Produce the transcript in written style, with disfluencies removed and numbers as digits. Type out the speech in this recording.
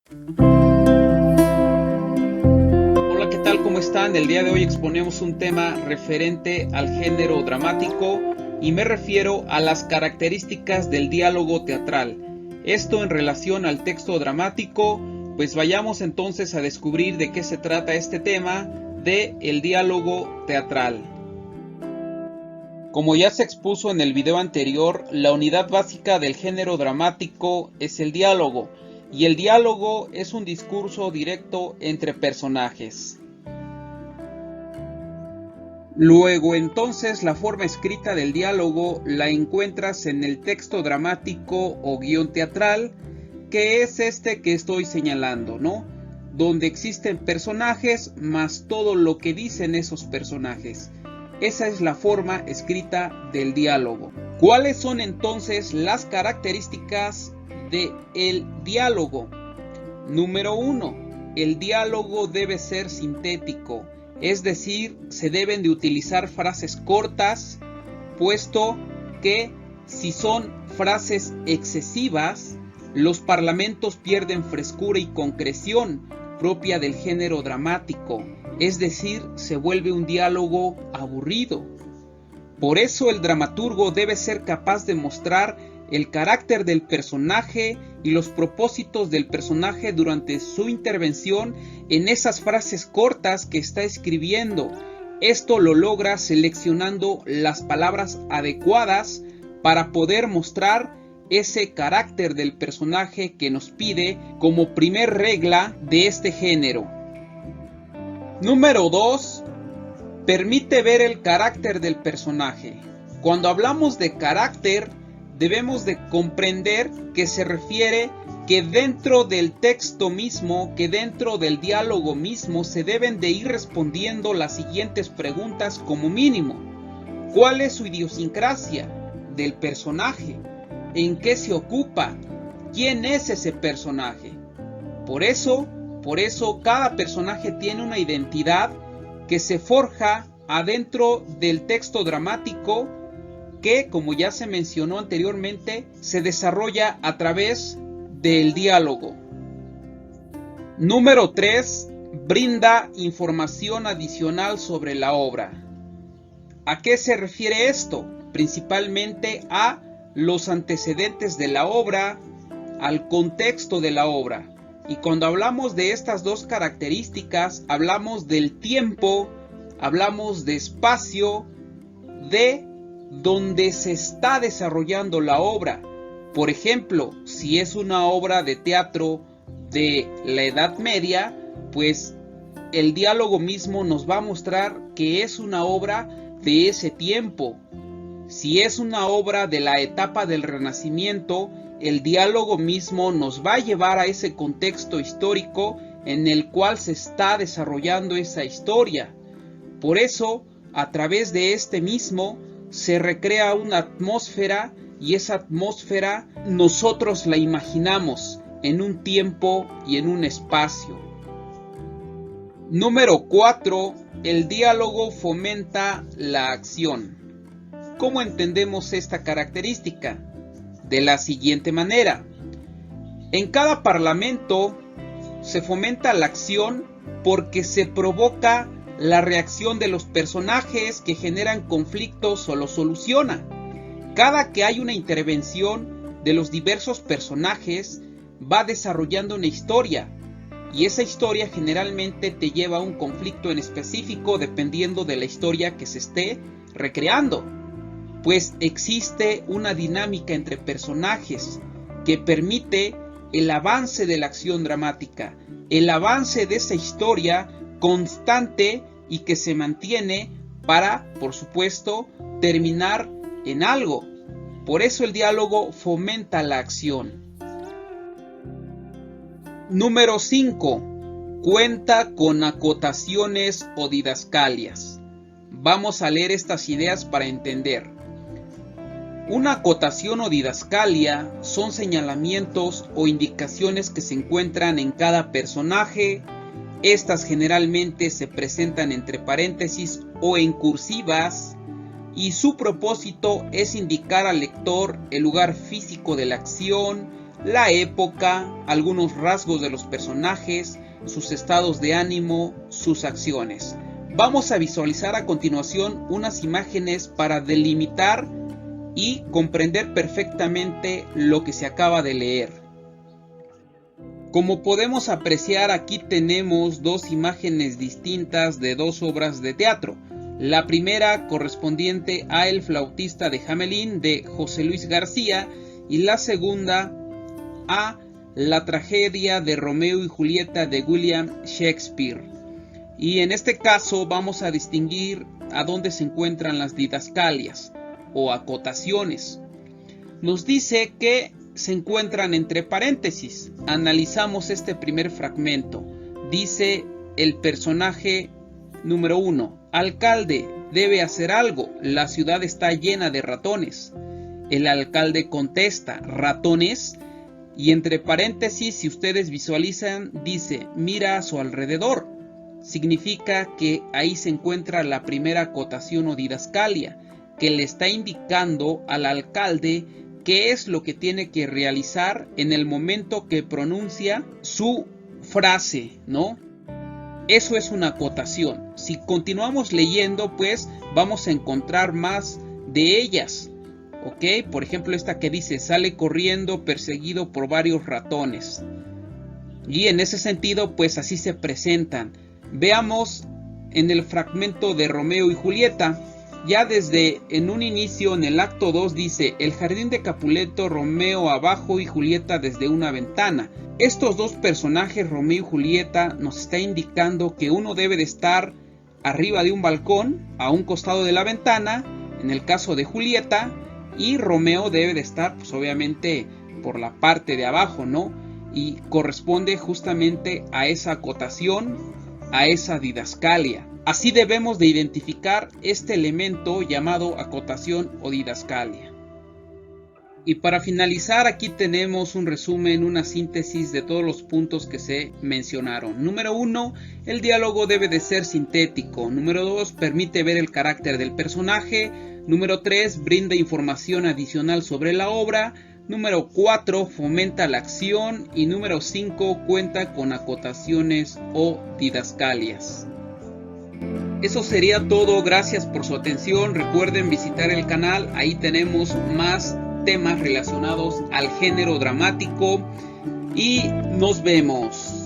Hola, ¿qué tal? ¿Cómo están? El día de hoy exponemos un tema referente al género dramático y me refiero a las características del diálogo teatral. Esto en relación al texto dramático, pues vayamos entonces a descubrir de qué se trata este tema de el diálogo teatral. Como ya se expuso en el video anterior, la unidad básica del género dramático es el diálogo, y el diálogo es un discurso directo entre personajes. Luego entonces la forma escrita del diálogo la encuentras en el texto dramático o guión teatral, que es este que estoy señalando, ¿no? Donde existen personajes más todo lo que dicen esos personajes. Esa es la forma escrita del diálogo. ¿Cuáles son entonces las características del diálogo? Número 1. El diálogo debe ser sintético, es decir, se deben de utilizar frases cortas, puesto que si son frases excesivas, los parlamentos pierden frescura y concreción propia del género dramático, es decir, se vuelve un diálogo aburrido. Por eso el dramaturgo debe ser capaz de mostrar el carácter del personaje y los propósitos del personaje durante su intervención en esas frases cortas que está escribiendo. Esto lo logra seleccionando las palabras adecuadas para poder mostrar ese carácter del personaje que nos pide como primer regla de este género. Número 2. Permite ver el carácter del personaje. Cuando hablamos de carácter, debemos de comprender que se refiere que dentro del texto mismo, que dentro del diálogo mismo, se deben de ir respondiendo las siguientes preguntas como mínimo. ¿Cuál es su idiosincrasia del personaje? ¿En qué se ocupa? ¿Quién es ese personaje? Por eso cada personaje tiene una identidad que se forja adentro del texto dramático que, como ya se mencionó anteriormente, se desarrolla a través del diálogo. Número 3. Brinda información adicional sobre la obra. ¿A qué se refiere esto? Principalmente a los antecedentes de la obra, al contexto de la obra. Y cuando hablamos de estas dos características, hablamos del tiempo, hablamos de espacio, de donde se está desarrollando la obra. Por ejemplo, si es una obra de teatro de la Edad Media, pues el diálogo mismo nos va a mostrar que es una obra de ese tiempo. Si es una obra de la etapa del Renacimiento, el diálogo mismo nos va a llevar a ese contexto histórico en el cual se está desarrollando esa historia. Por eso, a través de este mismo, se recrea una atmósfera y esa atmósfera nosotros la imaginamos en un tiempo y en un espacio. Número 4. El diálogo fomenta la acción. ¿Cómo entendemos esta característica? De la siguiente manera. En cada parlamento se fomenta la acción porque se provoca la reacción de los personajes que generan conflictos o los soluciona. Cada que hay una intervención de los diversos personajes va desarrollando una historia y esa historia generalmente te lleva a un conflicto en específico dependiendo de la historia que se esté recreando. Pues existe una dinámica entre personajes que permite el avance de la acción dramática, el avance de esa historia constante y que se mantiene para, por supuesto, terminar en algo. Por eso el diálogo fomenta la acción. Número 5. Cuenta con acotaciones o didascalias. Vamos a leer estas ideas para entender. Una acotación o didascalia son señalamientos o indicaciones que se encuentran en cada personaje. Estas generalmente se presentan entre paréntesis o en cursivas y su propósito es indicar al lector el lugar físico de la acción, la época, algunos rasgos de los personajes, sus estados de ánimo, sus acciones. Vamos a visualizar a continuación unas imágenes para delimitar y comprender perfectamente lo que se acaba de leer. Como podemos apreciar, aquí tenemos dos imágenes distintas de dos obras de teatro. La primera correspondiente a El flautista de Hamelin de José Luis García y la segunda a La tragedia de Romeo y Julieta de William Shakespeare. Y en este caso vamos a distinguir a dónde se encuentran las didascalias o acotaciones. Nos dice que se encuentran entre paréntesis. Analizamos este primer fragmento. Dice el personaje número 1: alcalde, debe hacer algo, la ciudad está llena de ratones. El alcalde contesta: ¿ratones? Y entre paréntesis, si ustedes visualizan, dice: mira a su alrededor. Significa que ahí se encuentra la primera acotación o didascalia, que le está indicando al alcalde qué es lo que tiene que realizar en el momento que pronuncia su frase, ¿no? Eso es una acotación. Si continuamos leyendo, pues vamos a encontrar más de ellas. ¿Ok? Por ejemplo, esta que dice: sale corriendo perseguido por varios ratones. Y en ese sentido, pues así se presentan. Veamos en el fragmento de Romeo y Julieta. Ya desde en un inicio, en el acto 2, dice: el jardín de Capuleto, Romeo abajo y Julieta desde una ventana. Estos dos personajes, Romeo y Julieta, nos está indicando que uno debe de estar arriba de un balcón, a un costado de la ventana, en el caso de Julieta, y Romeo debe de estar, pues obviamente, por la parte de abajo, ¿no? Y corresponde justamente a esa acotación, a esa didascalia. Así debemos de identificar este elemento llamado acotación o didascalia. Y para finalizar, aquí tenemos un resumen, una síntesis de todos los puntos que se mencionaron. Número 1, el diálogo debe de ser sintético. Número 2, permite ver el carácter del personaje. Número 3, brinda información adicional sobre la obra. Número 4, fomenta la acción. Y número 5, cuenta con acotaciones o didascalias. Eso sería todo, gracias por su atención. Recuerden visitar el canal, ahí tenemos más temas relacionados al género dramático y nos vemos.